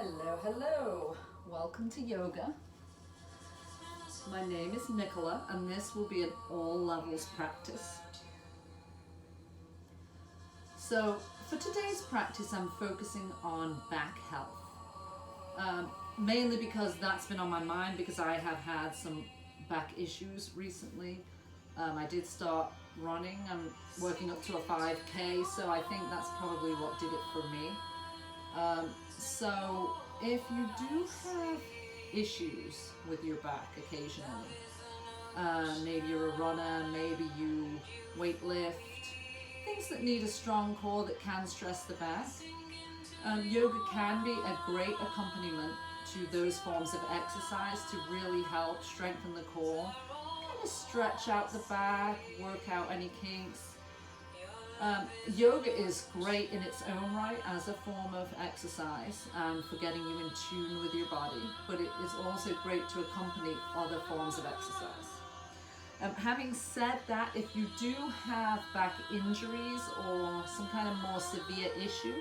Hello, hello. Welcome to yoga. My name is Nicola and this will be an all levels practice. So for today's practice I'm focusing on back health. Mainly because that's been on my mind because I have had some back issues recently. I did start running. I'm working up to a 5K, so I think that's probably what did it for me. So if you do have issues with your back occasionally, maybe you're a runner, maybe you weight lift, things that need a strong core that can stress the back, yoga can be a great accompaniment to those forms of exercise to really help strengthen the core, kind of stretch out the back, work out any kinks. Yoga is great in its own right as a form of exercise for getting you in tune with your body, but it is also great to accompany other forms of exercise. Having said that, if you do have back injuries or some kind of more severe issue,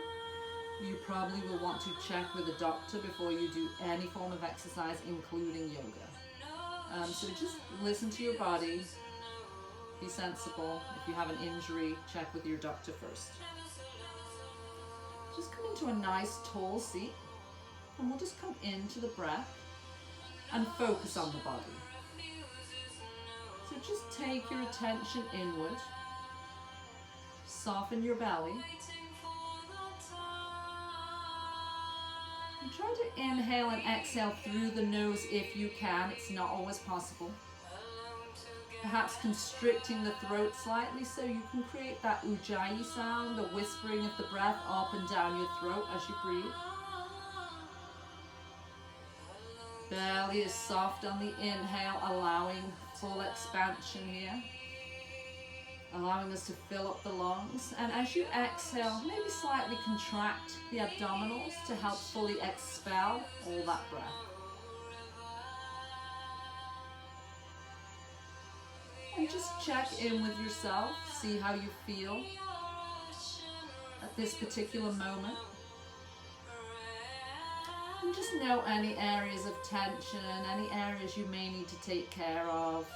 you probably will want to check with a doctor before you do any form of exercise, including yoga. So just listen to your body. Be sensible. If you have an injury, check with your doctor first. Just come into a nice tall seat and we'll just come into the breath and focus on the body. So just take your attention inward, soften your belly, and try to inhale and exhale through the nose if you can. It's not always possible. Perhaps constricting the throat slightly so you can create that ujjayi sound, the whispering of the breath up and down your throat as you breathe. Belly is soft on the inhale, allowing full expansion here, allowing us to fill up the lungs. And as you exhale, maybe slightly contract the abdominals to help fully expel all that breath. And just check in with yourself, see how you feel at this particular moment. And just note any areas of tension, any areas you may need to take care of,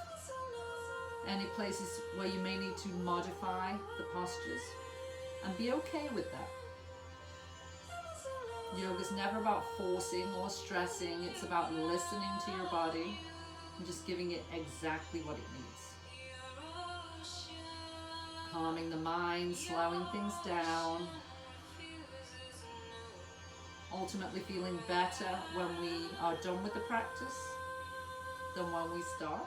any places where you may need to modify the postures, and be okay with that. Yoga is never about forcing or stressing, it's about listening to your body and just giving it exactly what it needs. Calming the mind, slowing things down, ultimately feeling better when we are done with the practice than when we start,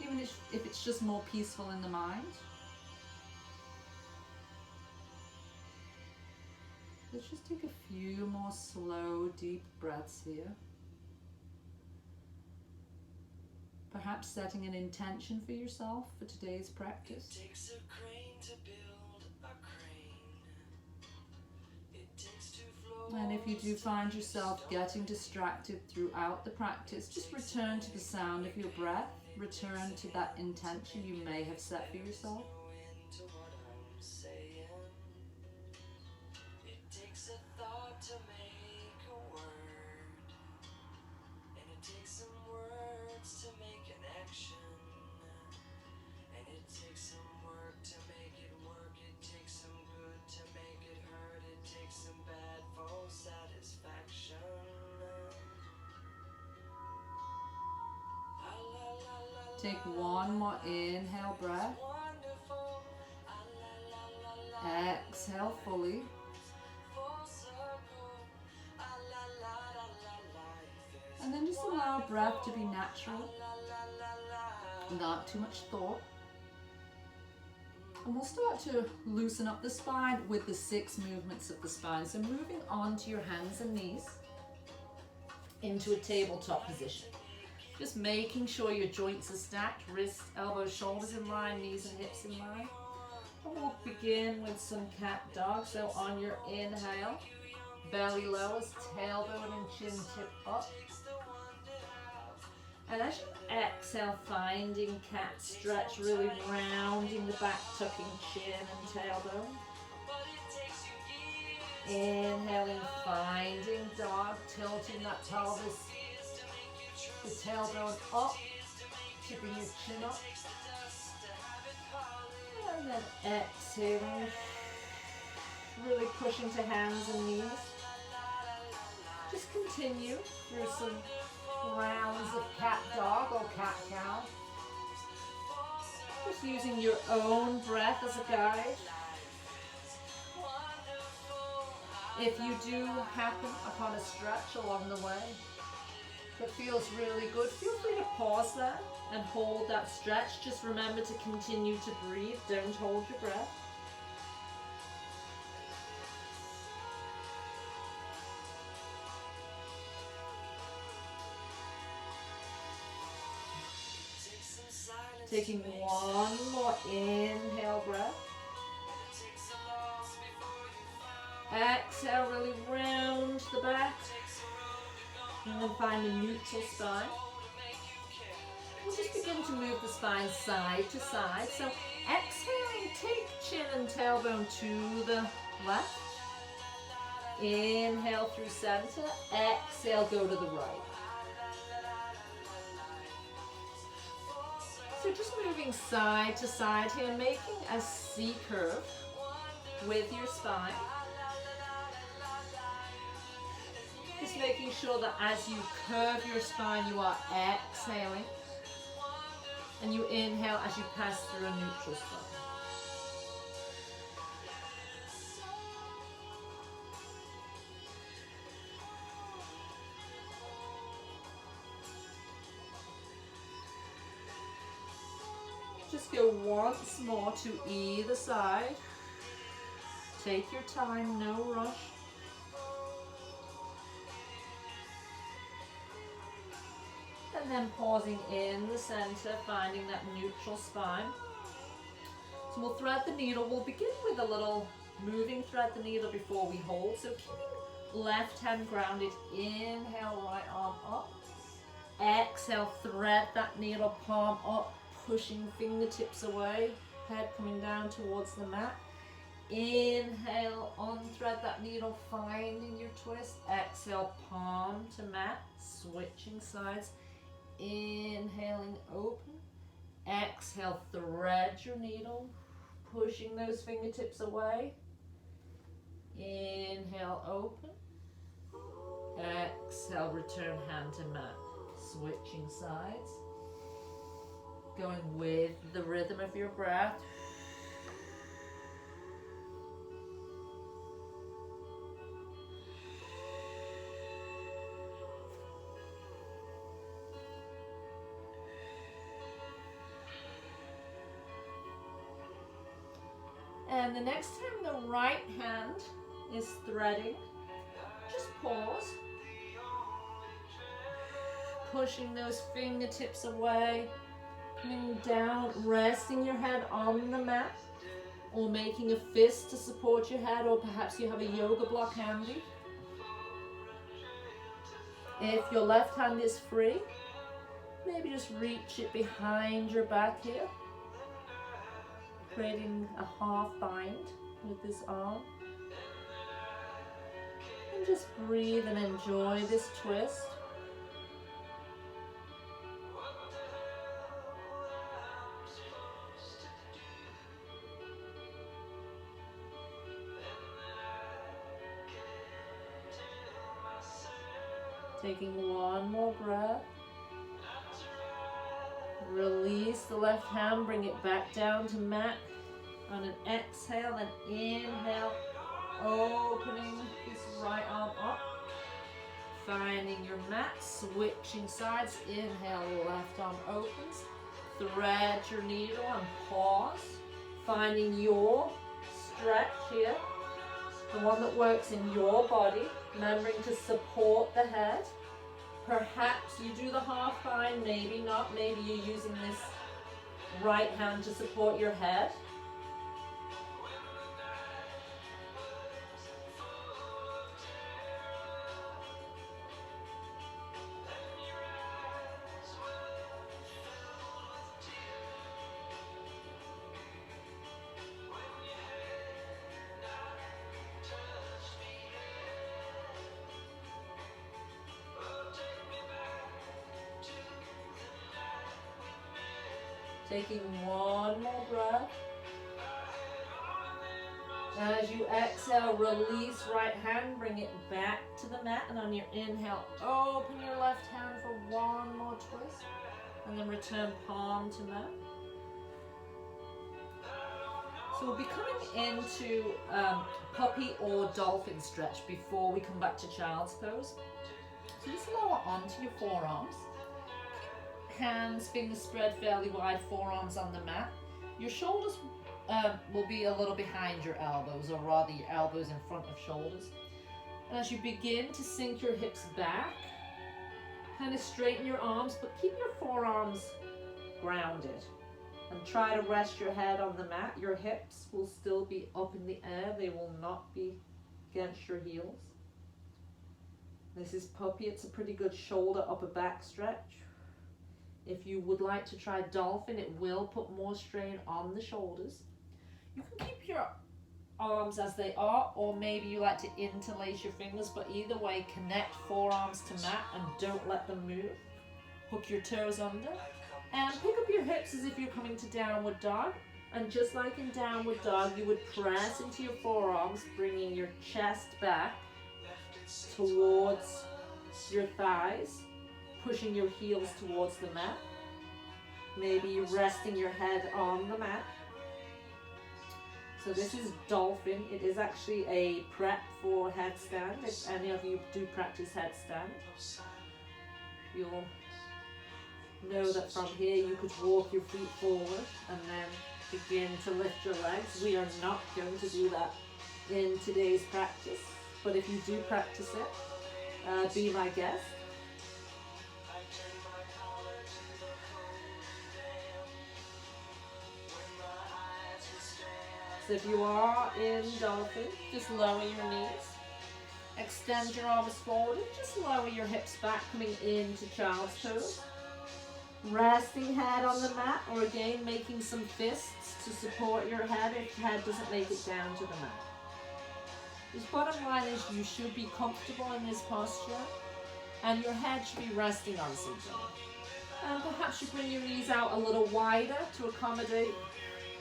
even if it's just more peaceful in the mind. Let's just take a few more slow, deep breaths here. Perhaps setting an intention for yourself for today's practice. It takes a crane to build a crane. It takes two floors. And if you do find yourself getting distracted throughout the practice, just return to the sound of your breath. Return to that intention you may have set for yourself. It takes a thought to make a word, and it takes some words to make an action, and it takes some work to make it work. It takes some good to make it hurt. It takes some bad for satisfaction. Take one more inhale breath. Exhale fully. And then just allow breath to be natural, without too much thought. And we'll start to loosen up the spine with the 6 movements of the spine. So moving on to your hands and knees into a tabletop position. Just making sure your joints are stacked, wrists, elbows, shoulders in line, knees and hips in line. And we'll begin with some cat dog. So on your inhale, belly lowers, tailbone and chin tip up. And as you exhale, finding cat stretch, really rounding the back, tucking chin and tailbone. Inhaling, finding dog, tilting that pelvis, the tailbone up, tipping your chin up. And then exhaling, really pushing to hands and knees. Just continue through some rounds of cat dog or cat cow. Just using your own breath as a guide. If you do happen upon a stretch along the way that feels really good, feel free to pause there and hold that stretch. Just remember to continue to breathe. Don't hold your breath. Taking one more inhale breath. Exhale, really round the back. And then find a neutral spine. We'll just begin to move the spine side to side. So exhaling, take chin and tailbone to the left. Inhale through center. Exhale, go to the right. So just moving side to side here, making a C curve with your spine. Just making sure that as you curve your spine, you are exhaling. And you inhale as you pass through a neutral spine. Just go once more to either side. Take your time, no rush. And then pausing in the center, finding that neutral spine. So we'll thread the needle. We'll begin with a little moving thread the needle before we hold. So keeping left hand grounded. Inhale, right arm up. Exhale, thread that needle, palm up, pushing fingertips away. Head coming down towards the mat. Inhale, unthread that needle, finding your twist. Exhale, palm to mat, switching sides. Inhaling, open. Exhale, thread your needle, pushing those fingertips away. Inhale, open. Exhale, return hand to mat, switching sides. Going with the rhythm of your breath. And the next time the right hand is threading, just pause. Pushing those fingertips away, coming down, resting your head on the mat, or making a fist to support your head, or perhaps you have a yoga block handy. If your left hand is free, maybe just reach it behind your back here, creating a half bind with this arm. And just breathe and enjoy this twist. Taking one more breath. Release the left hand, bring it back down to mat. On an exhale and inhale, opening this right arm up. Finding your mat, switching sides. Inhale, left arm opens. Thread your needle and pause. Finding your stretch here, the one that works in your body. Remembering to support the head. Perhaps you do the half bind, maybe not. Maybe you're using this right hand to support your head. Taking one more breath. As you exhale, release right hand, bring it back to the mat, and on your inhale, open your left hand for one more twist, and then return palm to mat. So we'll be coming into puppy or dolphin stretch before we come back to child's pose. So just lower onto your forearms. Hands, fingers spread fairly wide, forearms on the mat. Your shoulders will be a little behind your elbows, or rather your elbows in front of shoulders. And as you begin to sink your hips back, kind of straighten your arms, but keep your forearms grounded. And try to rest your head on the mat. Your hips will still be up in the air. They will not be against your heels. This is puppy. It's a pretty good shoulder upper back stretch. If you would like to try dolphin, it will put more strain on the shoulders. You can keep your arms as they are, or maybe you like to interlace your fingers, but either way, connect forearms to mat and don't let them move. Hook your toes under and pick up your hips as if you're coming to downward dog. And just like in downward dog, you would press into your forearms, bringing your chest back towards your thighs, pushing your heels towards the mat. Maybe you're resting your head on the mat. So this is dolphin. It is actually a prep for headstand. If any of you do practice headstand, you'll know that from here you could walk your feet forward and then begin to lift your legs. We are not going to do that in today's practice, but if you do practice it, be my guest. So if you are in dolphin, just lower your knees. Extend your arms forward and just lower your hips back, coming into child's pose. Resting head on the mat, or again making some fists to support your head if your head doesn't make it down to the mat. The bottom line is you should be comfortable in this posture and your head should be resting on something. And perhaps you bring your knees out a little wider to accommodate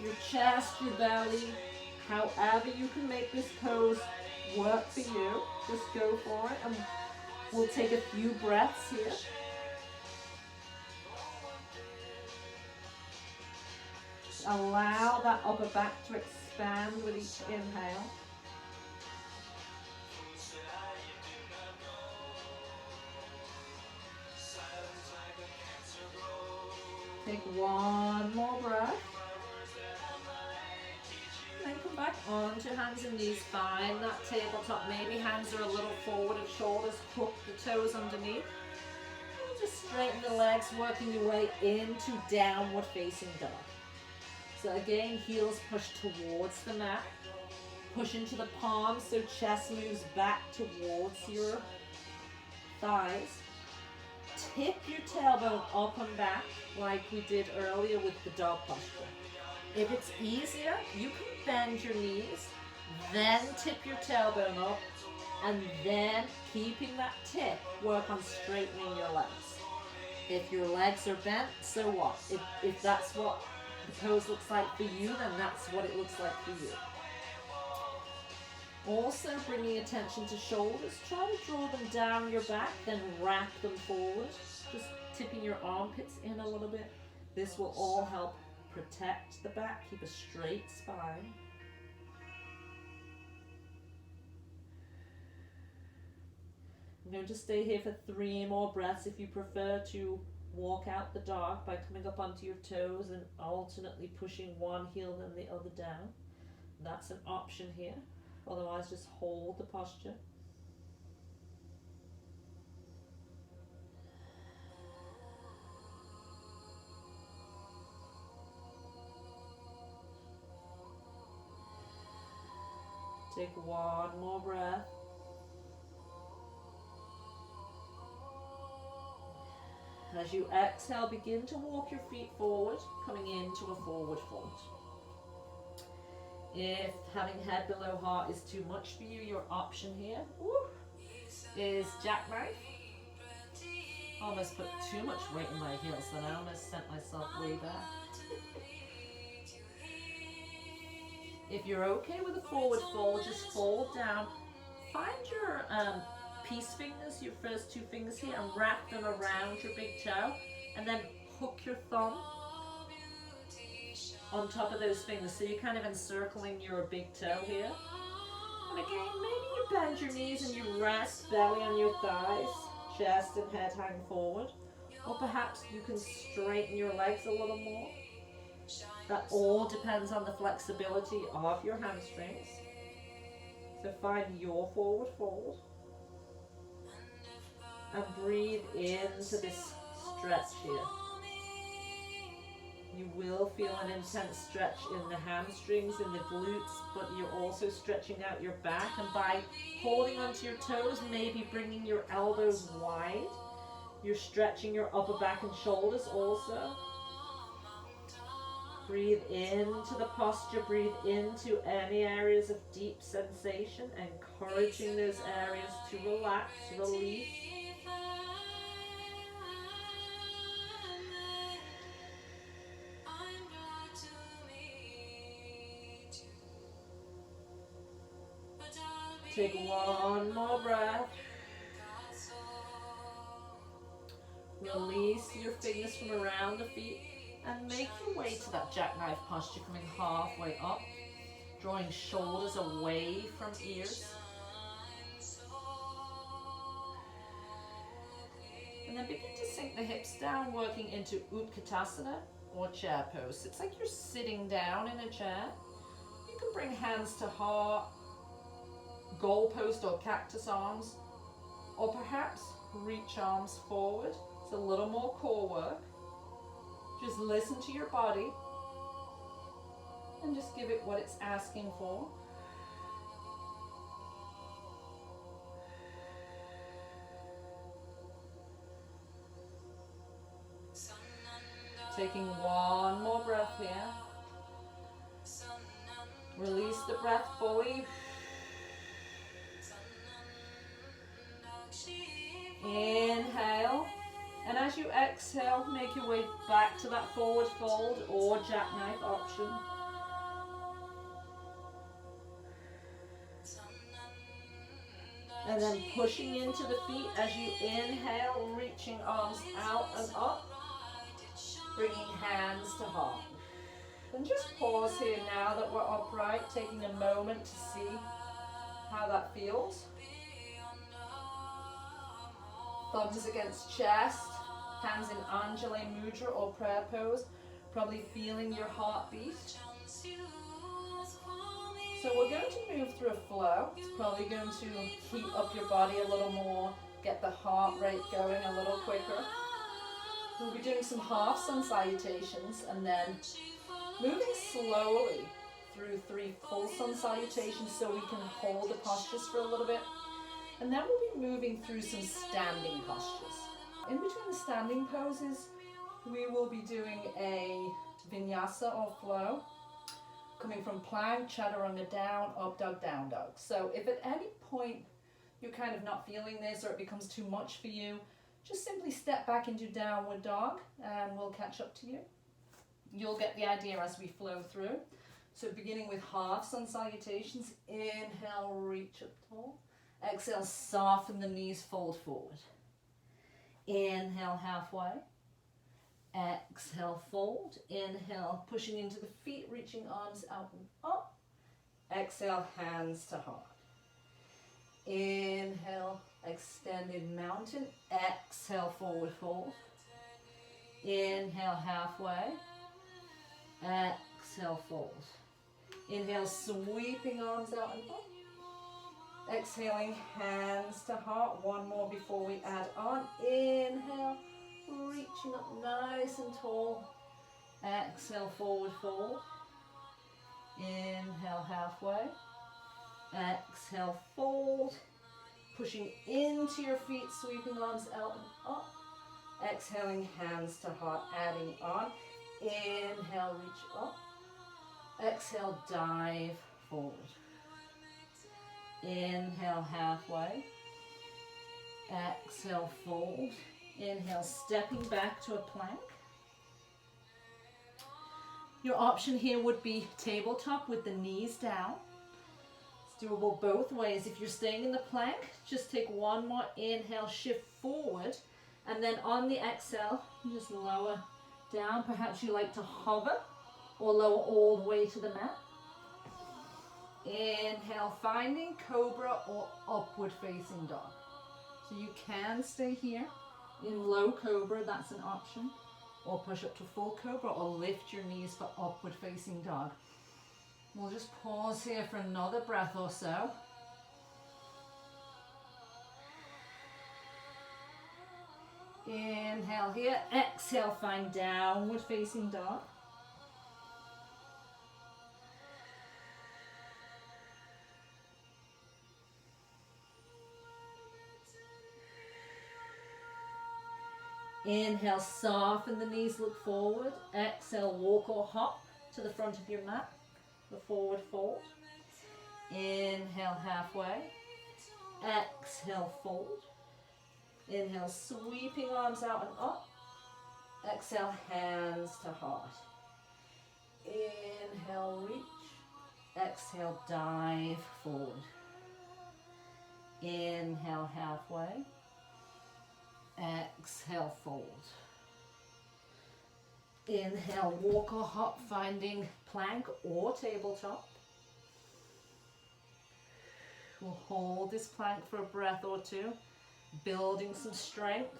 your chest, your belly, however you can make this pose work for you. Just go for it, and we'll take a few breaths here. Allow that upper back to expand with each inhale. Take one more breath. Then come back onto hands and knees. Find that tabletop. Maybe hands are a little forward of shoulders. Hook the toes underneath. And just straighten the legs, working your way into downward facing dog. So again, heels push towards the mat. Push into the palms so chest moves back towards your thighs. Tip your tailbone up and back like we did earlier with the dog posture. If it's easier, you can bend your knees, then tip your tailbone up, and then keeping that tip, work on straightening your legs. If your legs are bent, so what? If that's what the pose looks like for you, then that's what it looks like for you. Also bringing attention to shoulders, try to draw them down your back, then wrap them forward, just tipping your armpits in a little bit. This will all help protect the back, keep a straight spine. I'm going to stay here for 3 more breaths. If you prefer to walk out the dog by coming up onto your toes and alternately pushing one heel and the other down, that's an option here. Otherwise, just hold the posture. Take one more breath. As you exhale, begin to walk your feet forward, coming into a forward fold. If having head below heart is too much for you, your option here is jackknife. Almost put too much weight in my heels, then I almost sent myself way back. If you're okay with a forward fold, just fold down. Find your peace fingers, your first two fingers here, and wrap them around your big toe, and then hook your thumb on top of those fingers. So you're kind of encircling your big toe here. And again, maybe you bend your knees and you rest belly on your thighs, chest and head hang forward. Or perhaps you can straighten your legs a little more. That all depends on the flexibility of your hamstrings. So find your forward fold. And breathe into this stretch here. You will feel an intense stretch in the hamstrings, in the glutes, but you're also stretching out your back. And by holding onto your toes, maybe bringing your elbows wide, you're stretching your upper back and shoulders also. Breathe into the posture, breathe into any areas of deep sensation, encouraging those areas to relax, release. Take one more breath. Release your fingers from around the feet and make your way to that jackknife posture, coming halfway up, drawing shoulders away from ears. And then begin to sink the hips down, working into Utkatasana or chair pose. It's like you're sitting down in a chair. You can bring hands to heart, goalpost or cactus arms, or perhaps reach arms forward. It's a little more core work. Just listen to your body and just give it what it's asking for. Taking one more breath here. Release the breath fully. Inhale, and as you exhale, make your way back to that forward fold or jackknife option. And then pushing into the feet as you inhale, reaching arms out and up, bringing hands to heart. And just pause here now that we're upright, taking a moment to see how that feels. Thumbs against chest, hands in Anjali Mudra or prayer pose, probably feeling your heartbeat. So we're going to move through a flow. It's probably going to heat up your body a little more, get the heart rate going a little quicker. We'll be doing some half sun salutations and then moving slowly through 3 full sun salutations so we can hold the postures for a little bit. And then we'll be moving through some standing postures. In between the standing poses, we will be doing a vinyasa or flow, coming from plank, chaturanga down, up dog, down dog. So if at any point you're kind of not feeling this or it becomes too much for you, just simply step back into downward dog and we'll catch up to you. You'll get the idea as we flow through. So beginning with half sun salutations, inhale, reach up tall. Exhale, soften the knees, fold forward. Inhale, halfway. Exhale, fold. Inhale, pushing into the feet, reaching arms out and up. Exhale, hands to heart. Inhale, extended mountain. Exhale, forward fold. Inhale, halfway. Exhale, fold. Inhale, sweeping arms out and up. Exhaling, hands to heart. One more before we add on. Inhale, reaching up nice and tall. Exhale, forward fold. Inhale, halfway. Exhale, fold. Pushing into your feet, sweeping arms out and up. Exhaling, hands to heart, adding on. Inhale, reach up. Exhale, dive forward. Inhale, halfway. Exhale, fold. Inhale, stepping back to a plank. Your option here would be tabletop with the knees down. It's doable both ways. If you're staying in the plank, just take one more inhale, shift forward, and then on the exhale, just lower down. Perhaps you like to hover or lower all the way to the mat. Inhale, finding cobra or upward facing dog. So you can stay here in low cobra, that's an option, or push up to full cobra, or lift your knees for upward facing dog. We'll just pause here for another breath or so. Inhale here, exhale, find downward facing dog. Inhale, soften the knees, look forward. Exhale, walk or hop to the front of your mat, the forward fold. Inhale, halfway. Exhale, fold. Inhale, sweeping arms out and up. Exhale, hands to heart. Inhale, reach. Exhale, dive forward. Inhale, halfway. Exhale, fold. Inhale, walk or hop, finding plank or tabletop. We'll hold this plank for a breath or two, building some strength.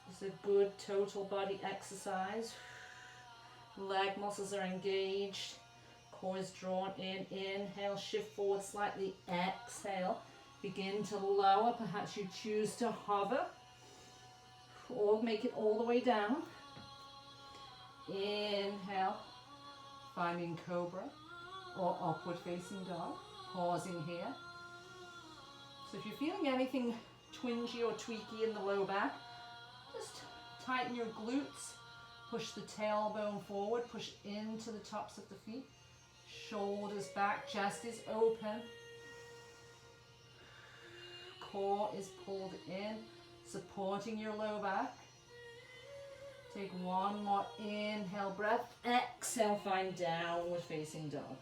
It's a good total body exercise. Leg muscles are engaged, core is drawn in. Inhale, shift forward slightly. Exhale, begin to lower. Perhaps you choose to hover or make it all the way down. Inhale, finding cobra or upward facing dog. Pausing here. So if you're feeling anything twingy or tweaky in the low back, just tighten your glutes, push the tailbone forward, push into the tops of the feet, shoulders back, chest is open, core is pulled in, supporting your low back. Take one more inhale breath, exhale, find downward facing dog.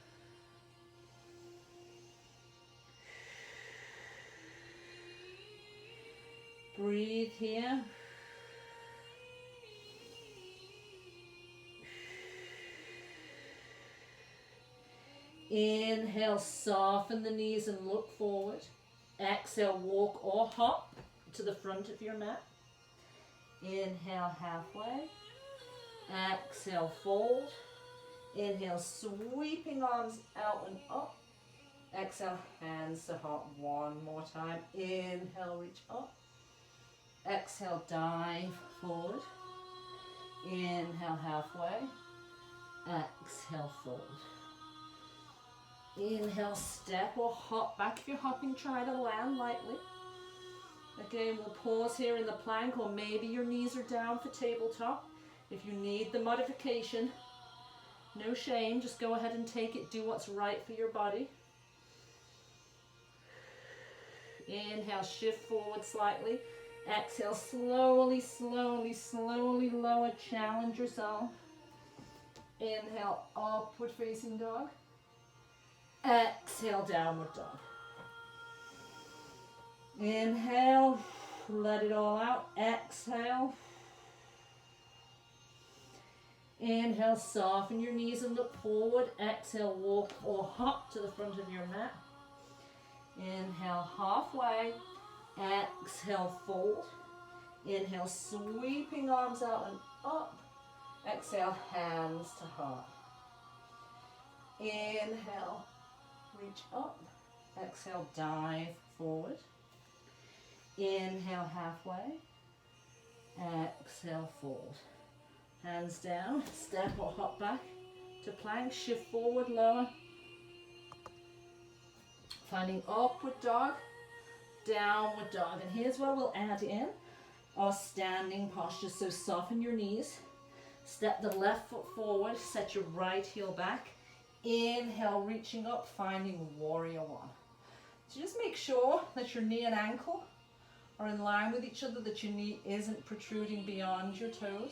Breathe here. Inhale, soften the knees and look forward. Exhale, walk or hop to the front of your mat. Inhale, halfway. Exhale, fold. Inhale, sweeping arms out and up. Exhale, hands to heart one more time. Inhale, reach up. Exhale, dive forward. Inhale, halfway. Exhale, fold. Inhale, step or hop back. If you're hopping, try to land lightly. Again, we'll pause here in the plank, or maybe your knees are down for tabletop. If you need the modification, no shame, just go ahead and take it. Do what's right for your body. Inhale, shift forward slightly. Exhale, slowly, slowly, slowly lower, challenge yourself. Inhale, upward facing dog. Exhale, downward dog. Inhale, let it all out. Exhale. Inhale, soften your knees and look forward. Exhale, walk or hop to the front of your mat. Inhale, halfway. Exhale, fold. Inhale, sweeping arms out and up. Exhale, hands to heart. Inhale, reach up. Exhale, dive forward. Inhale, halfway. Exhale, fold. Hands down, step or hop back to plank, shift forward, lower. Finding upward dog, downward dog. And here's where we'll add in our standing posture. So soften your knees, step the left foot forward, set your right heel back. Inhale, reaching up, finding warrior one. So just make sure that your knee and ankle are in line with each other, that your knee isn't protruding beyond your toes.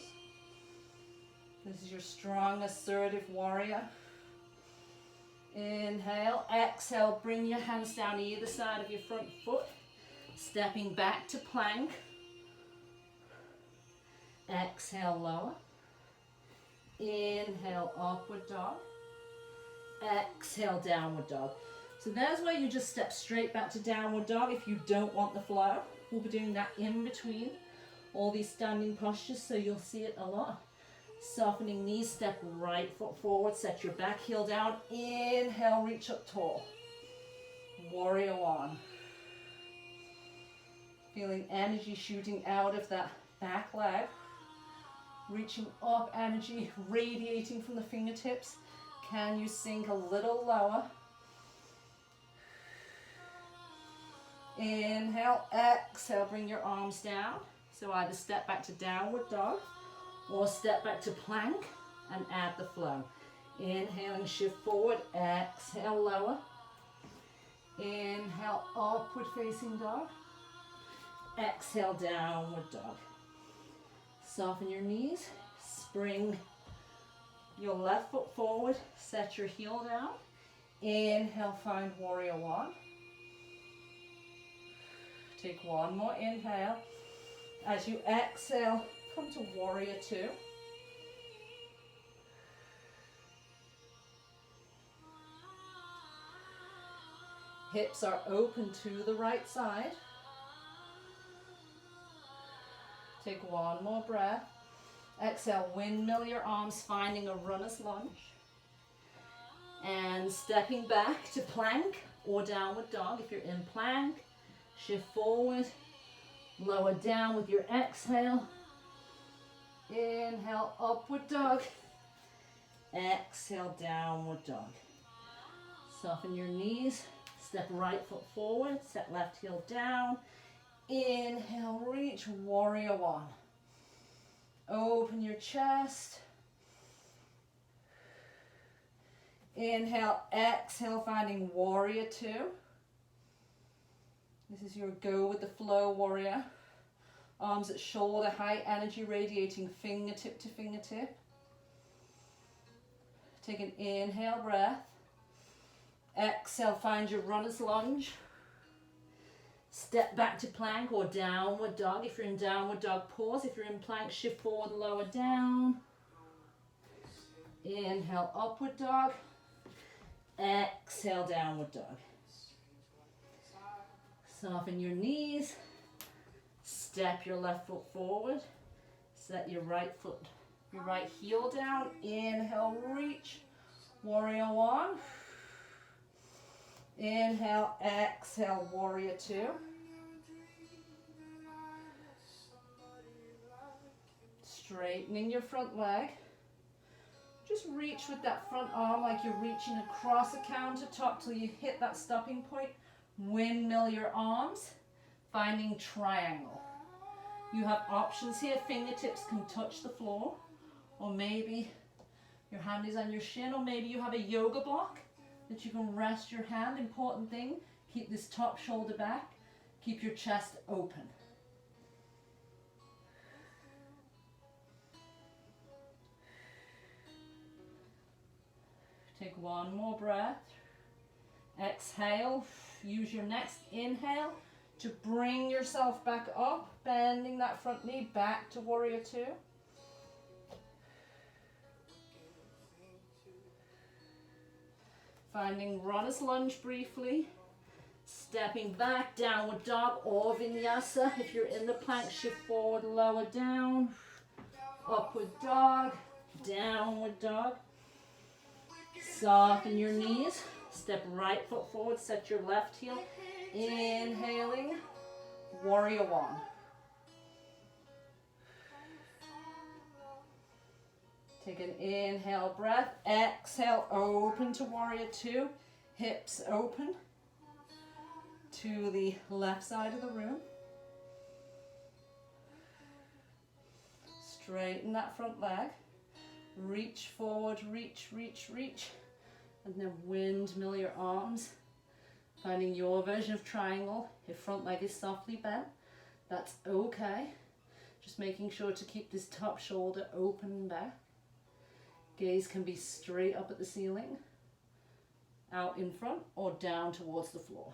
This is your strong, assertive warrior. Inhale, exhale, bring your hands down either side of your front foot, stepping back to plank. Exhale, lower. Inhale, upward dog. Exhale, downward dog. So there's where you just step straight back to downward dog if you don't want the flow. We'll be doing that in between all these standing postures, so you'll see it a lot. Softening knees, step right foot forward, set your back heel down. Inhale, reach up tall. Warrior one. Feeling energy shooting out of that back leg. Reaching up, energy radiating from the fingertips. Can you sink a little lower? Inhale, exhale, bring your arms down. So either step back to downward dog or step back to plank and add the flow. Inhaling, shift forward, exhale, lower. Inhale, upward facing dog. Exhale, downward dog. Soften your knees, spring your left foot forward, set your heel down. Inhale, find warrior one. Take one more inhale. As you exhale, come to warrior two. Hips are open to the right side. Take one more breath. Exhale, windmill your arms, finding a runner's lunge. And stepping back to plank or downward dog. If you're in plank, shift forward, lower down with your exhale. Inhale, upward dog. Exhale, downward dog. Soften your knees, step right foot forward, set left heel down. Inhale, reach, warrior one. Open your chest. Inhale, exhale, finding warrior two. This is your go with the flow warrior. Arms at shoulder height, energy radiating fingertip to fingertip. Take an inhale breath. Exhale, find your runner's lunge. Step back to plank or downward dog. If you're in downward dog, pause. If you're in plank, shift forward, lower down. Inhale, upward dog. Exhale, downward dog. Soften your knees. Step your left foot forward. Set your right heel down. Inhale, reach. Warrior one. Inhale, exhale, warrior two. Straightening your front leg. Just reach with that front arm like you're reaching across a countertop till you hit that stopping point. Windmill your arms, finding triangle. You have options here. Fingertips can touch the floor, or maybe your hand is on your shin, or maybe you have a yoga block that you can rest your hand. Important thing, keep this top shoulder back, keep your chest open. Take one more breath. Exhale, use your next inhale to bring yourself back up, bending that front knee back to warrior two. Finding runner's lunge briefly. Stepping back, downward dog or vinyasa. If you're in the plank, shift forward, lower down. Upward dog, downward dog. Soften your knees. Step right foot forward, set your left heel. Inhaling, warrior one. Take an inhale breath. Exhale, open to warrior two. Hips open to the left side of the room. Straighten that front leg. Reach forward, reach, reach, reach. And then windmill your arms. Finding your version of triangle. If front leg is softly bent, that's okay. Just making sure to keep this top shoulder open and back. Gaze can be straight up at the ceiling, out in front, or down towards the floor.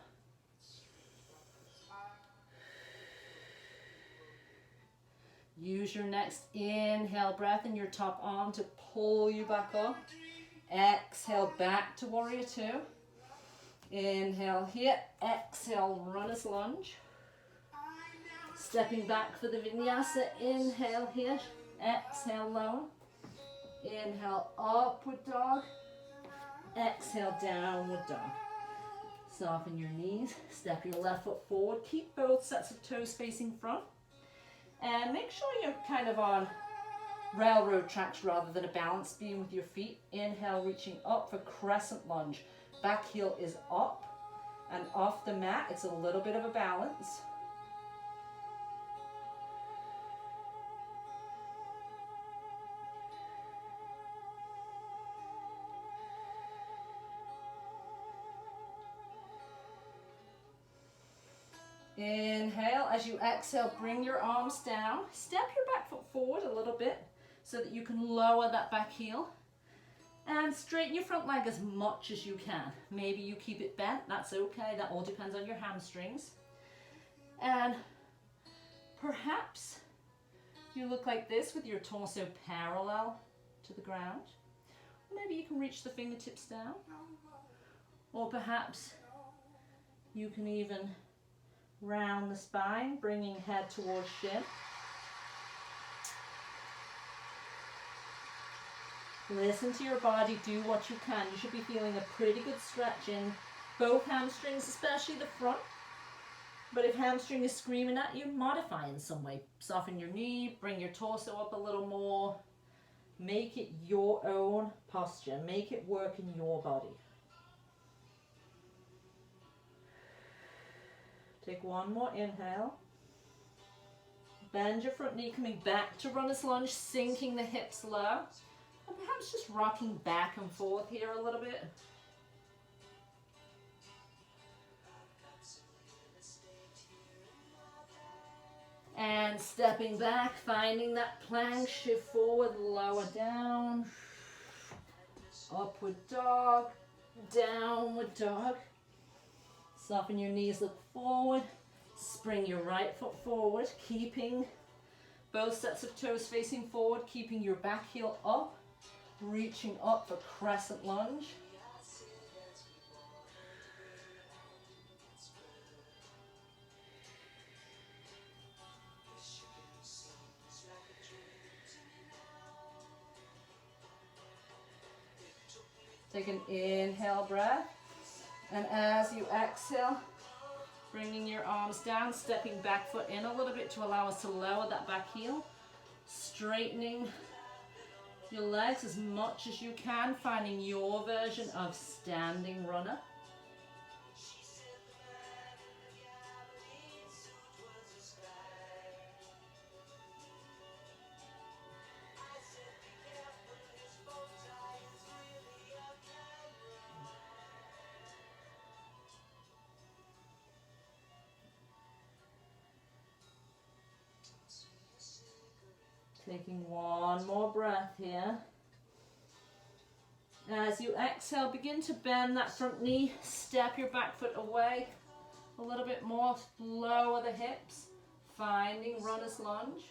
Use your next inhale breath in your top arm to pull you back up. Exhale back to warrior two. Inhale here, exhale, runner's lunge. Stepping back for the vinyasa, inhale here, exhale lower. Inhale, upward dog. Exhale, downward dog. Soften your knees, step your left foot forward. Keep both sets of toes facing front. And make sure you're kind of on railroad tracks rather than a balance beam with your feet. Inhale, reaching up for crescent lunge. Back heel is up and off the mat. It's a little bit of a balance. Inhale, as you exhale, bring your arms down. Step your back foot forward a little bit so that you can lower that back heel. And straighten your front leg as much as you can. Maybe you keep it bent, that's okay. That all depends on your hamstrings. And perhaps you look like this with your torso parallel to the ground. Maybe you can reach the fingertips down. Or perhaps you can even round the spine, bringing head towards shin. Listen to your body, do what you can. You should be feeling a pretty good stretch in both hamstrings, especially the front. But if hamstring is screaming at you, modify in some way. Soften your knee, bring your torso up a little more. Make it your own posture. Make it work in your body. Take one more inhale. Bend your front knee, coming back to runner's lunge, sinking the hips low. And perhaps just rocking back and forth here a little bit. And stepping back, finding that plank, shift forward, lower down. Upward dog, downward dog. Soften your knees, look forward. Spring your right foot forward, keeping both sets of toes facing forward, keeping your back heel up. Reaching up for crescent lunge. Take an inhale breath. And as you exhale, bringing your arms down, stepping back foot in a little bit to allow us to lower that back heel. Straightening your legs as much as you can, finding your version of standing runner. Taking one more breath here. As you exhale, begin to bend that front knee. Step your back foot away a little bit more. Lower the hips. Finding runner's lunge.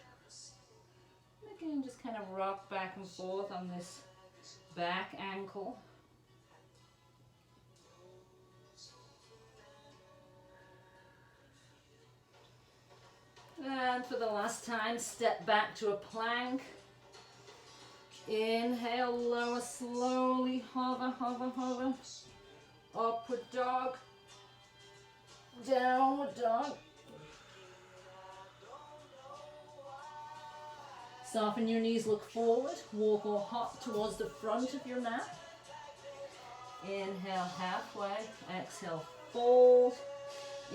And again, just kind of rock back and forth on this back ankle. And for the last time, step back to a plank. Inhale, lower slowly, hover, hover, hover. Upward dog, downward dog. Soften your knees, look forward. Walk or hop towards the front of your mat. Inhale, halfway. Exhale, fold.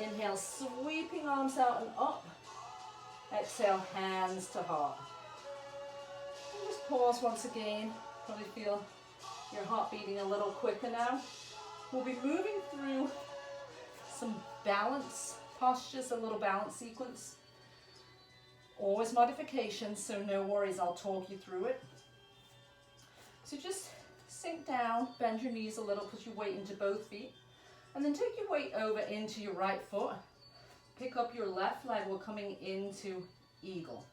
Inhale, sweeping arms out and up. Exhale, hands to heart. And just pause once again. Probably feel your heart beating a little quicker now. We'll be moving through some balance postures, a little balance sequence. Always modifications, so no worries, I'll talk you through it. So just sink down, bend your knees a little, put your weight into both feet, and then take your weight over into your right foot. Pick up your left leg. We're coming into eagle.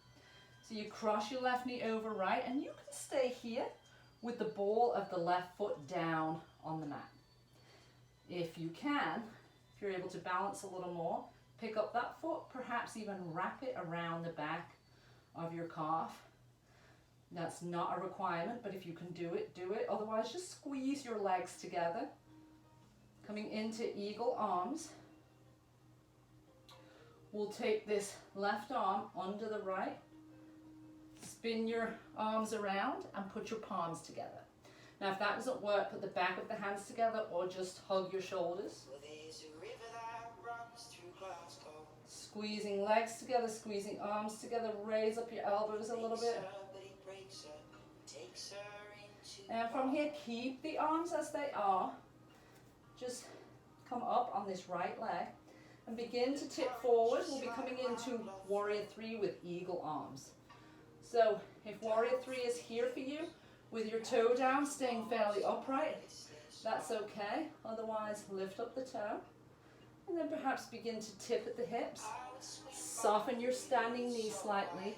So you cross your left knee over right, and you can stay here with the ball of the left foot down on the mat. If you can, if you're able to balance a little more, pick up that foot, perhaps even wrap it around the back of your calf. That's not a requirement, but if you can do it, do it. Otherwise, just squeeze your legs together. Coming into eagle arms. We'll take this left arm under the right, spin your arms around and put your palms together. Now if that doesn't work, put the back of the hands together or just hug your shoulders. Squeezing legs together, squeezing arms together, raise up your elbows a little bit. And from here, keep the arms as they are. Just come up on this right leg and begin to tip forward. We'll be coming into warrior 3 with eagle arms. So if warrior 3 is here for you, with your toe down, staying fairly upright, that's okay. Otherwise, lift up the toe. And then perhaps begin to tip at the hips. Soften your standing knee slightly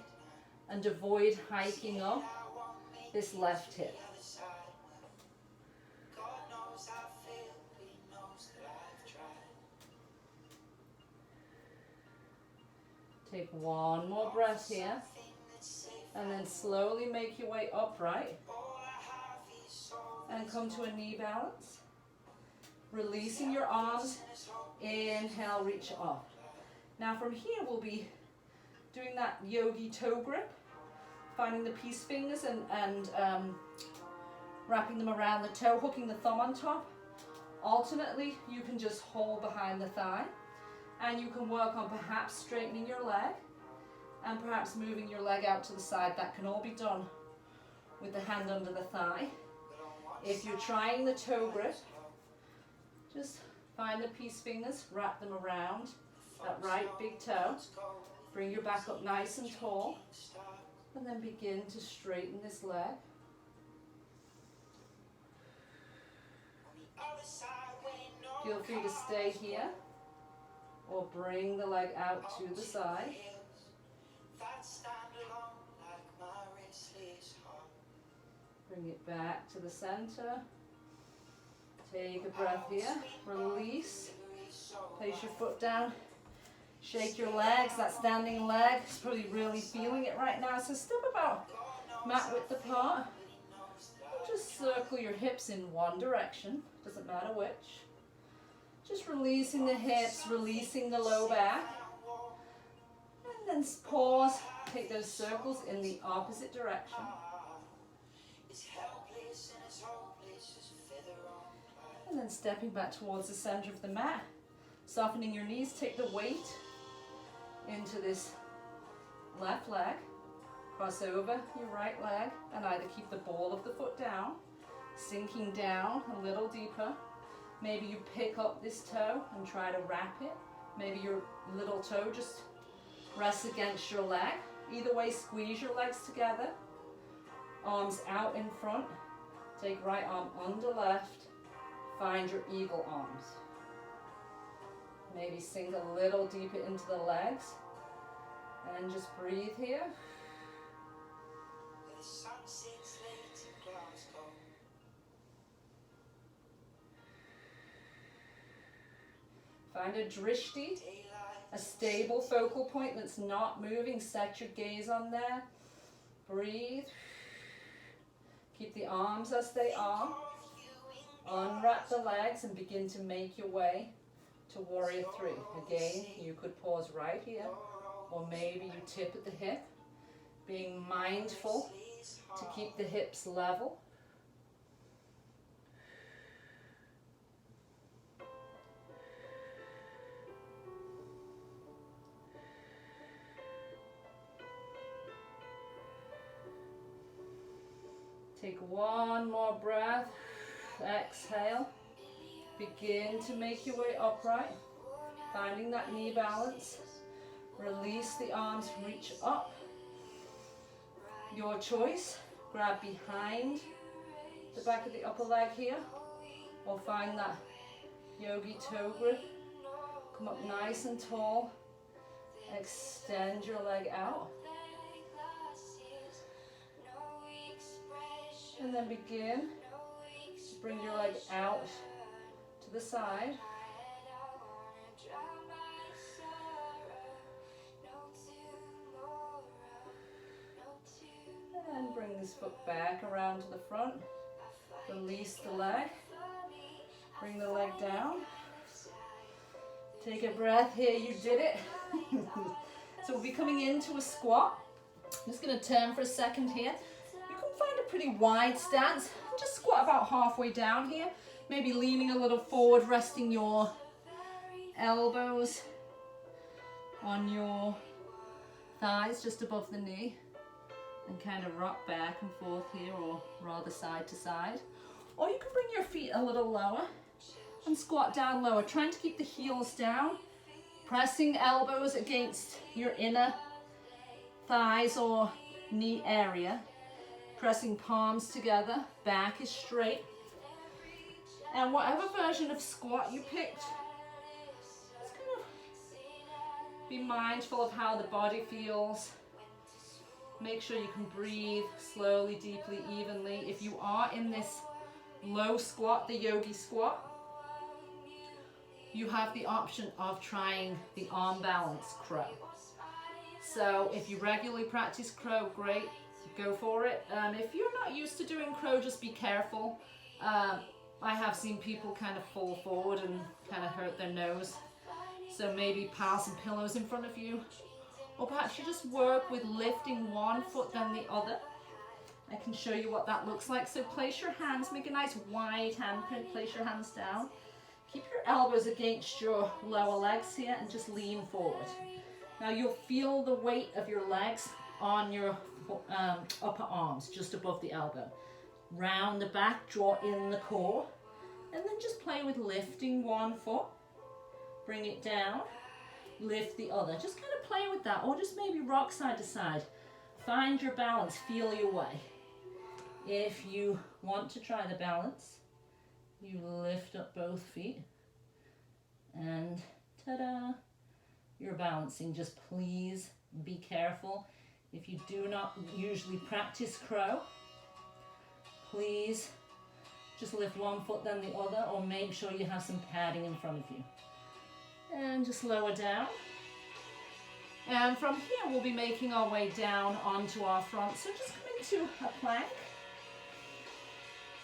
and avoid hiking up this left hip. Take one more breath here. And then slowly make your way upright. And come to a knee balance. Releasing your arms. Inhale, reach up. Now from here we'll be doing that yogi toe grip. Finding the peace fingers and wrapping them around the toe, hooking the thumb on top. Alternately, you can just hold behind the thigh. And you can work on perhaps straightening your leg. And perhaps moving your leg out to the side. That can all be done with the hand under the thigh. If you're trying the toe grip, just find the peace fingers, wrap them around that right big toe. Bring your back up nice and tall. And then begin to straighten this leg. Feel free to stay here or bring the leg out to the side. Bring it back to the center. Take a breath here. Release. Place your foot down. Shake your legs. That standing leg is probably really feeling it right now. So step about mat width apart. And just circle your hips in one direction. Doesn't matter which. Just releasing the hips, releasing the low back. And then pause. Take those circles in the opposite direction. And then stepping back towards the center of the mat. Softening your knees, take the weight into this left leg. Cross over your right leg and either keep the ball of the foot down, sinking down a little deeper. Maybe you pick up this toe and try to wrap it. Maybe your little toe just rests against your leg. Either way, squeeze your legs together. Arms out in front. Take right arm under left. Find your eagle arms. Maybe sink a little deeper into the legs. And just breathe here. Find a drishti, a stable focal point that's not moving. Set your gaze on there. Breathe. Keep the arms as they are. Unwrap the legs and begin to make your way to warrior 3. Again, you could pause right here, or maybe you tip at the hip, being mindful to keep the hips level. Take one more breath. Exhale. Begin to make your way upright. Finding that knee balance. Release the arms, reach up. Your choice. Grab behind the back of the upper leg here, or find that yogi toe grip. Come up nice and tall, extend your leg out, and then begin to bring your leg out to the side. And bring this foot back around to the front. Release the leg. Bring the leg down. Take a breath here, you did it. So we'll be coming into a squat. I'm just going to turn for a second here. You can find a pretty wide stance. Just squat about halfway down here. Maybe leaning a little forward, resting your elbows on your thighs just above the knee. And kind of rock back and forth here, or rather side to side. Or you can bring your feet a little lower and squat down lower, trying to keep the heels down, pressing elbows against your inner thighs or knee area, pressing palms together, back is straight. And whatever version of squat you picked, just kind of be mindful of how the body feels. Make sure you can breathe slowly, deeply, evenly. If you are in this low squat, the yogi squat, you have the option of trying the arm balance crow. So if you regularly practice crow, great, go for it. If you're not used to doing crow, just be careful. I have seen people kind of fall forward and kind of hurt their nose. So maybe pile some pillows in front of you. Or perhaps you just work with lifting one foot then the other. I can show you what that looks like. So place your hands, make a nice wide handprint, place your hands down. Keep your elbows against your lower legs here and just lean forward. Now you'll feel the weight of your legs on your upper arms, just above the elbow. Round the back, draw in the core, and then just play with lifting one foot. Bring it down. Lift the other. Just kind of play with that, or just maybe rock side to side. Find your balance, feel your way. If you want to try the balance, you lift up both feet and ta-da, you're balancing. Just please be careful. If you do not usually practice crow, please just lift one foot then the other, or make sure you have some padding in front of you. And just lower down. And from here we'll be making our way down onto our front. So just come into a plank.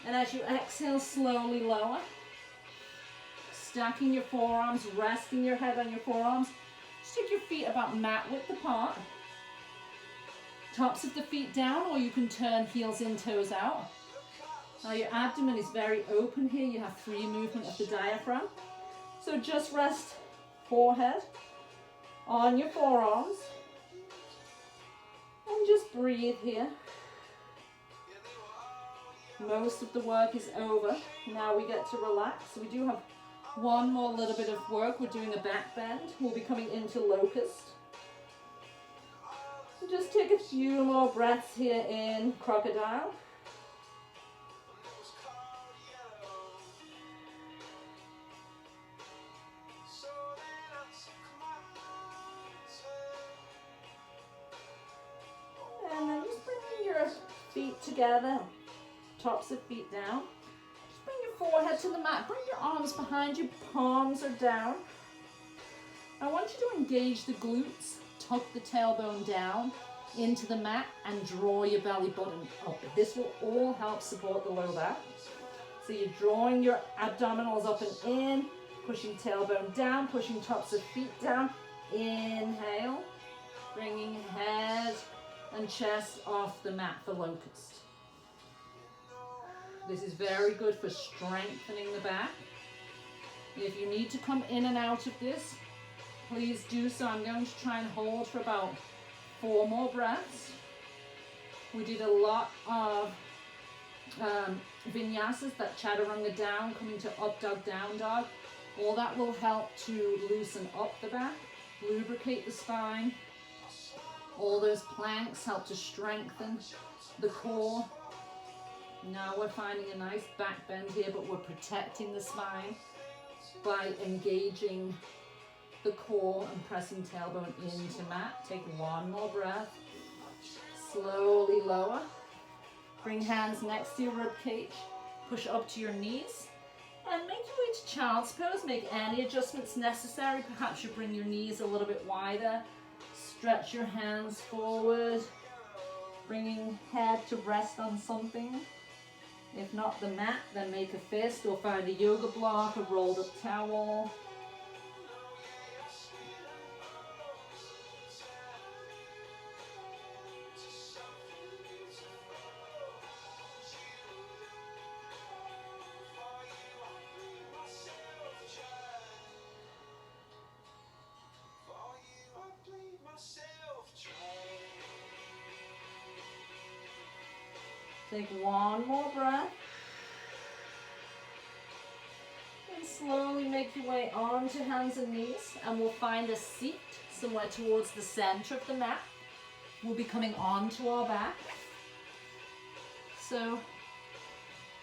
And as you exhale, slowly lower. Stacking your forearms, resting your head on your forearms. Just take your feet about mat width apart. Tops of the feet down, or you can turn heels in, toes out. Now your abdomen is very open here. You have free movement of the diaphragm. So just rest forehead on your forearms and just breathe here. Most of the work is over. Now we get to relax. We do have one more little bit of work. We're doing a back bend. We'll be coming into locust. So just take a few more breaths here in crocodile. Together, tops of feet down. Just bring your forehead to the mat. Bring your arms behind you, palms are down. I want you to engage the glutes, tuck the tailbone down into the mat and draw your belly button up. This will all help support the low back. So you're drawing your abdominals up and in, pushing tailbone down, pushing tops of feet down. Inhale, bringing head and chest off the mat for locust. This is very good for strengthening the back. If you need to come in and out of this, please do so. I'm going to try and hold for about 4 more breaths. We did a lot of vinyasas, that chaturanga down, coming to up dog, down dog. All that will help to loosen up the back, lubricate the spine. All those planks help to strengthen the core. Now we're finding a nice back bend here, but we're protecting the spine by engaging the core and pressing tailbone into mat. Take one more breath. Slowly lower. Bring hands next to your rib cage. Push up to your knees. And make your way to child's pose. Make any adjustments necessary. Perhaps you bring your knees a little bit wider. Stretch your hands forward. Bringing head to rest on something. If not the mat, then make a fist or find a yoga block, a rolled up towel. Take one more breath. And slowly make your way onto hands and knees. And we'll find a seat somewhere towards the center of the mat. We'll be coming onto our back. So,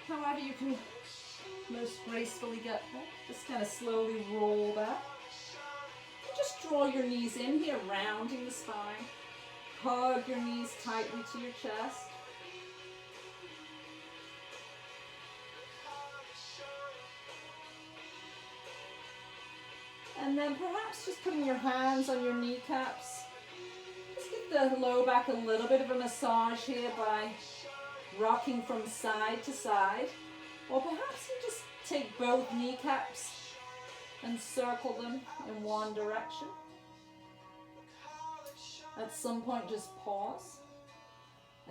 however you can most gracefully get there. Just kind of slowly roll back. And just draw your knees in here, rounding the spine. Hug your knees tightly to your chest. And then perhaps just putting your hands on your kneecaps. Just give the low back a little bit of a massage here by rocking from side to side. Or perhaps you just take both kneecaps and circle them in one direction. At some point just pause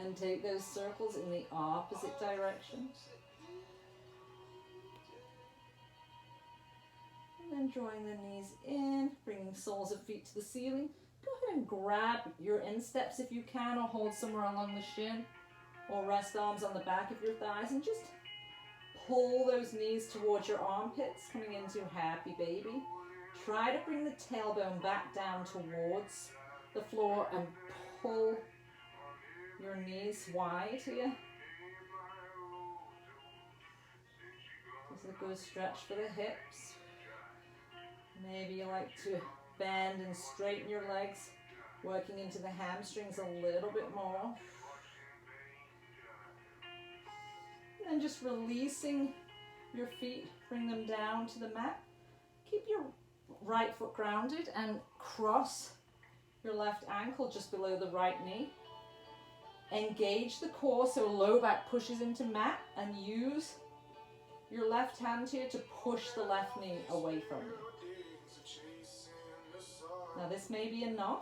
and take those circles in the opposite direction. And then drawing the knees in, bringing soles of feet to the ceiling. Go ahead and grab your insteps if you can, or hold somewhere along the shin, or rest arms on the back of your thighs, and just pull those knees towards your armpits, coming into happy baby. Try to bring the tailbone back down towards the floor and pull your knees wide here. Just a good stretch for the hips. Maybe you like to bend and straighten your legs, working into the hamstrings a little bit more. And then just releasing your feet, bring them down to the mat. Keep your right foot grounded and cross your left ankle just below the right knee. Engage the core so low back pushes into mat, and use your left hand here to push the left knee away from you. Now this may be enough.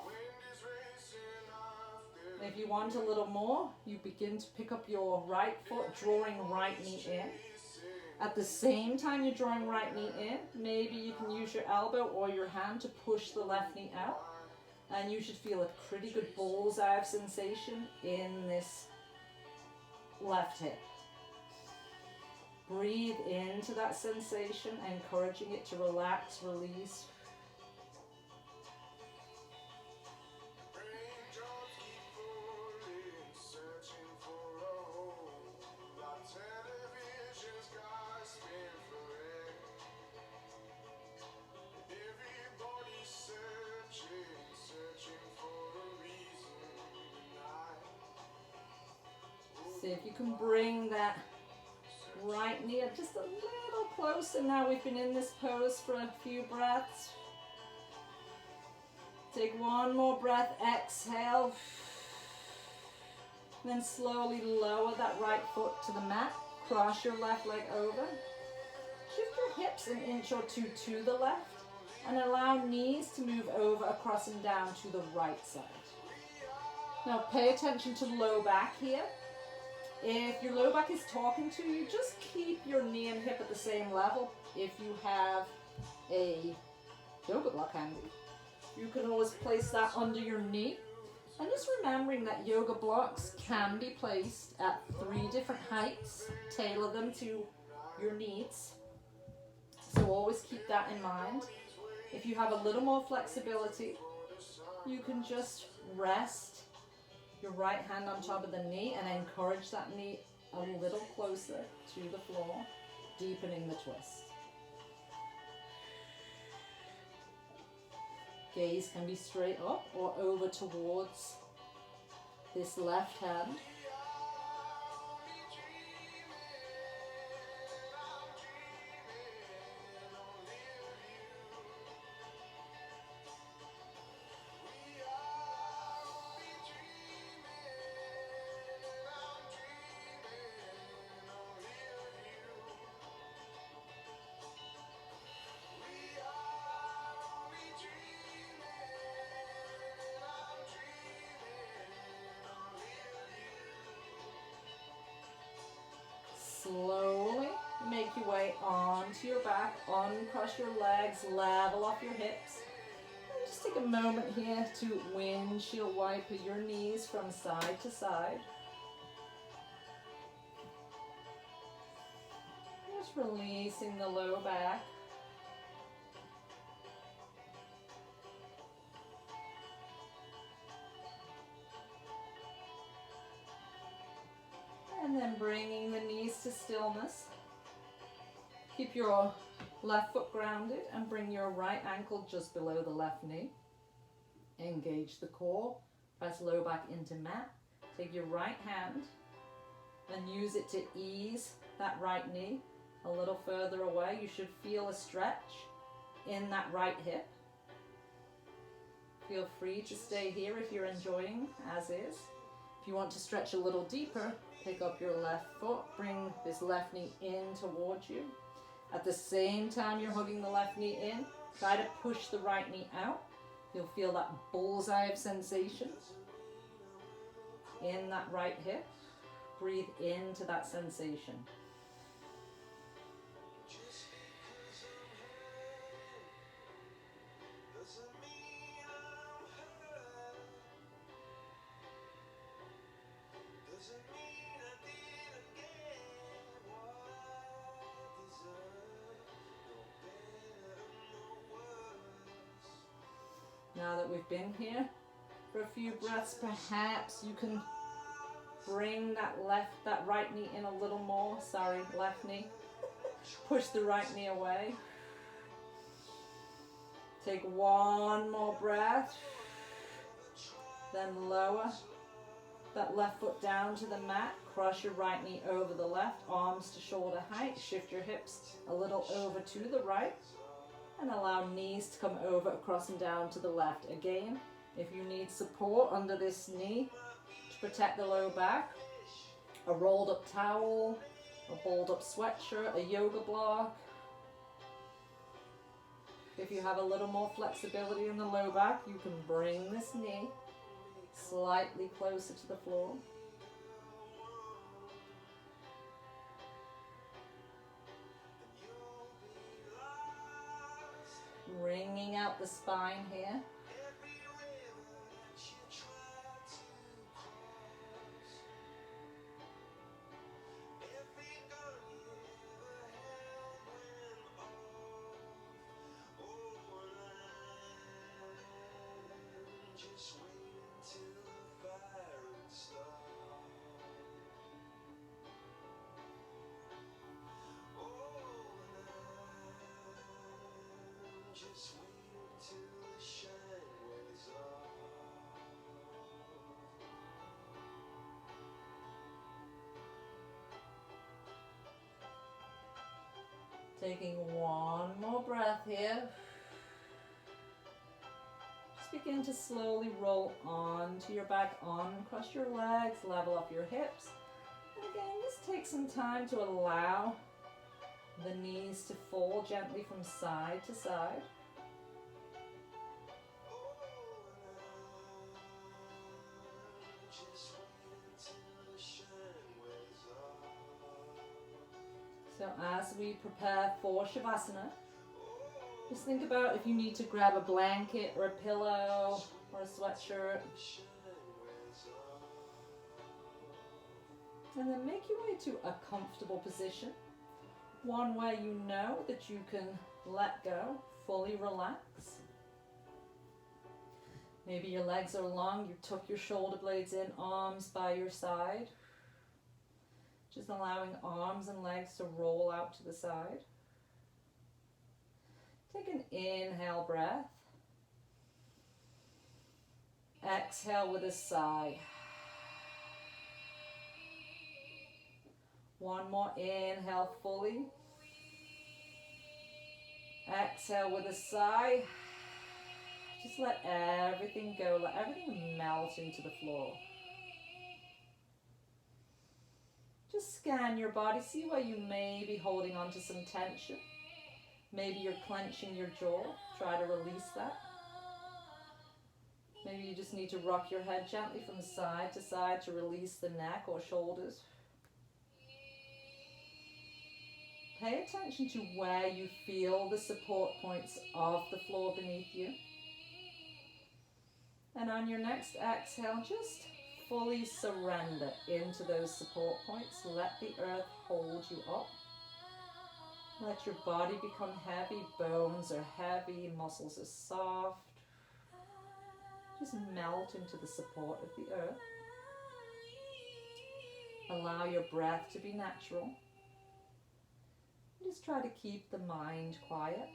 If you want a little more, you begin to pick up your right foot, drawing right knee in. At the same time you're drawing right knee in, maybe you can use your elbow or your hand to push the left knee out. And you should feel a pretty good bullseye of sensation in this left hip. Breathe into that sensation, encouraging it to relax, release. See if you can bring that right knee just a little closer. Now we've been in this pose for a few breaths. Take one more breath, exhale. Then slowly lower that right foot to the mat. Cross your left leg over. Shift your hips an inch or two to the left. And allow knees to move over, across and down to the right side. Now pay attention to low back here. If your low back is talking to you, just keep your knee and hip at the same level. If you have a yoga block handy, you can always place that under your knee. And just remembering that yoga blocks can be placed at 3 different heights. Tailor them to your needs. So always keep that in mind. If you have a little more flexibility, you can just rest your right hand on top of the knee and encourage that knee a little closer to the floor, deepening the twist. Gaze can be straight up or over towards this left hand. Slowly make your way onto your back, uncross your legs, level off your hips. And just take a moment here to windshield wipe your knees from side to side. Just releasing the low back. And then bringing the knees to stillness. Keep your left foot grounded and bring your right ankle just below the left knee. Engage the core, press low back into mat. Take your right hand and use it to ease that right knee a little further away. You should feel a stretch in that right hip. Feel free to stay here if you're enjoying as is. If you want to stretch a little deeper, pick up your left foot, bring this left knee in towards you. At the same time you're hugging the left knee in, try to push the right knee out. You'll feel that bullseye of sensation in that right hip. Breathe into that sensation. Now that we've been here for a few breaths, perhaps you can bring that right knee in a little more. Sorry, left knee. Push the right knee away. Take one more breath. Then lower that left foot down to the mat. Cross your right knee over the left, arms to shoulder height. Shift your hips a little over to the right. And allow knees to come over, across and down to the left. Again, if you need support under this knee to protect the low back, a rolled up towel, a balled up sweatshirt, a yoga block. If you have a little more flexibility in the low back, you can bring this knee slightly closer to the floor. Wringing out the spine here. Taking one more breath here. Just begin to slowly roll onto your back, uncross your legs, level off your hips. And again, just take some time to allow the knees to fall gently from side to side. So as we prepare for Shavasana, just think about if you need to grab a blanket or a pillow or a sweatshirt. And then make your way to a comfortable position. One where you know that you can let go, fully relax. Maybe your legs are long, you tuck your shoulder blades in, arms by your side. Just allowing arms and legs to roll out to the side. Take an inhale breath. Exhale with a sigh. One more inhale fully. Exhale with a sigh. Just let everything go, let everything melt into the floor. Just scan your body, see where you may be holding on to some tension. Maybe you're clenching your jaw, try to release that. Maybe you just need to rock your head gently from side to side to release the neck or shoulders. Pay attention to where you feel the support points of the floor beneath you. And on your next exhale, just fully surrender into those support points. Let the earth hold you up. Let your body become heavy. Bones are heavy, muscles are soft. Just melt into the support of the earth. Allow your breath to be natural. Just try to keep the mind quiet.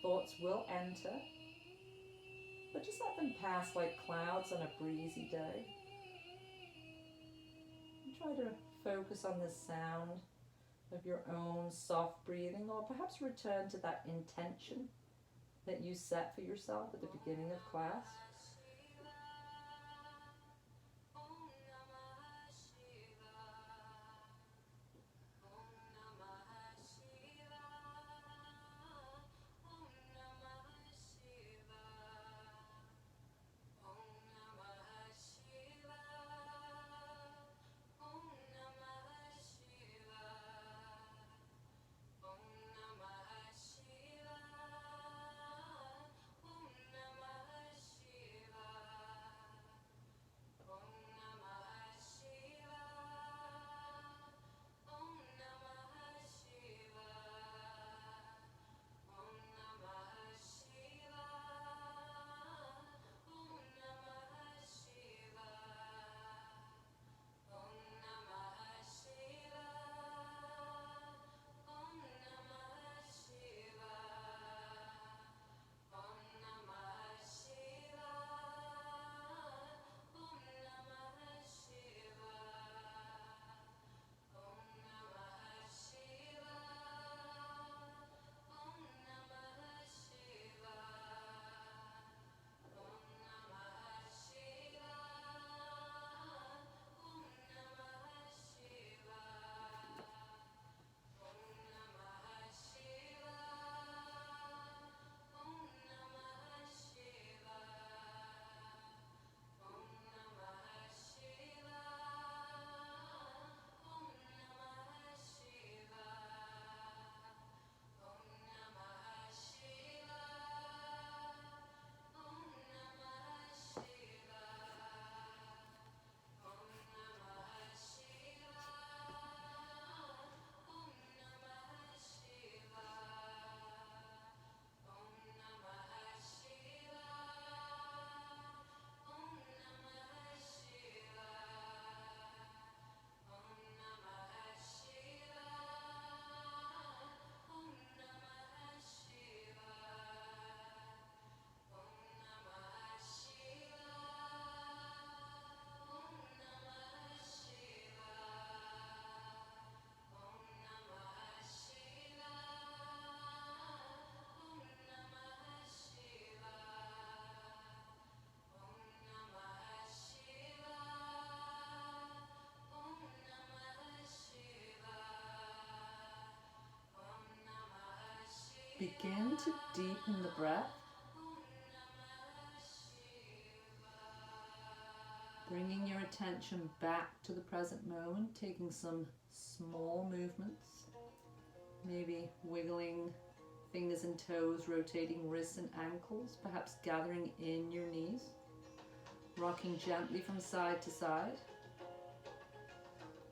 Thoughts will enter, but just let them pass like clouds on a breezy day. And try to focus on the sound of your own soft breathing, or perhaps return to that intention that you set for yourself at the beginning of class. Begin to deepen the breath, bringing your attention back to the present moment, taking some small movements, maybe wiggling fingers and toes, rotating wrists and ankles, perhaps gathering in your knees, rocking gently from side to side,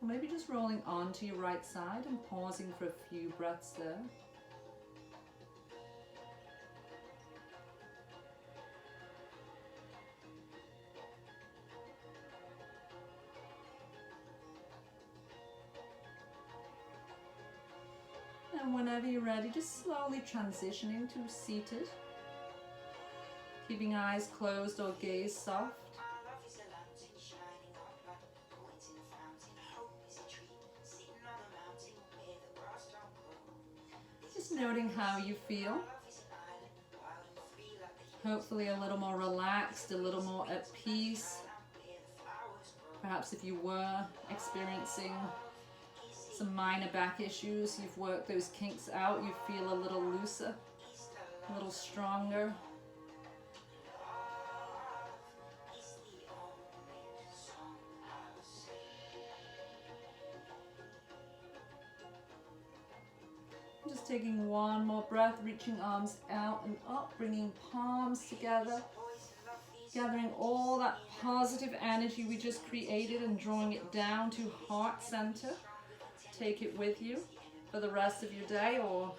or maybe just rolling onto your right side and pausing for a few breaths there. And whenever you're ready, just slowly transitioning to seated. Keeping eyes closed or gaze soft. Just noting how you feel. Hopefully a little more relaxed, a little more at peace. Perhaps if you were experiencing some minor back issues, you've worked those kinks out, you feel a little looser, a little stronger. Just taking one more breath, reaching arms out and up, bringing palms together, gathering all that positive energy we just created and drawing it down to heart center. Take it with you for the rest of your day, or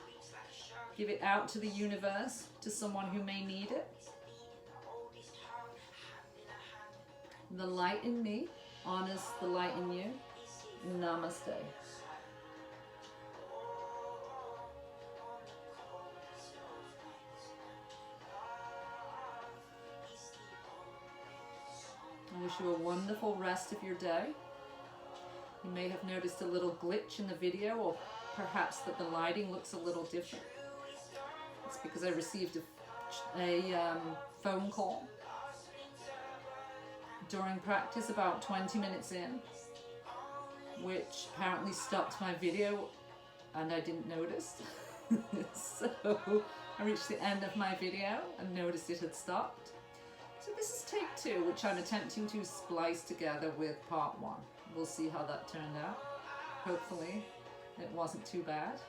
give it out to the universe, to someone who may need it. The light in me honors the light in you. Namaste. I wish you a wonderful rest of your day. You may have noticed a little glitch in the video, or perhaps that the lighting looks a little different. It's because I received a phone call during practice about 20 minutes in, which apparently stopped my video and I didn't notice. So I reached the end of my video and noticed it had stopped. So this is take 2, which I'm attempting to splice together with part 1. We'll see how that turned out. Hopefully it wasn't too bad.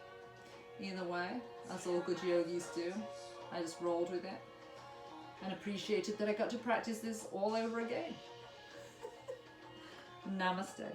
Either way, as all good yogis do, I just rolled with it and appreciated that I got to practice this all over again. Namaste.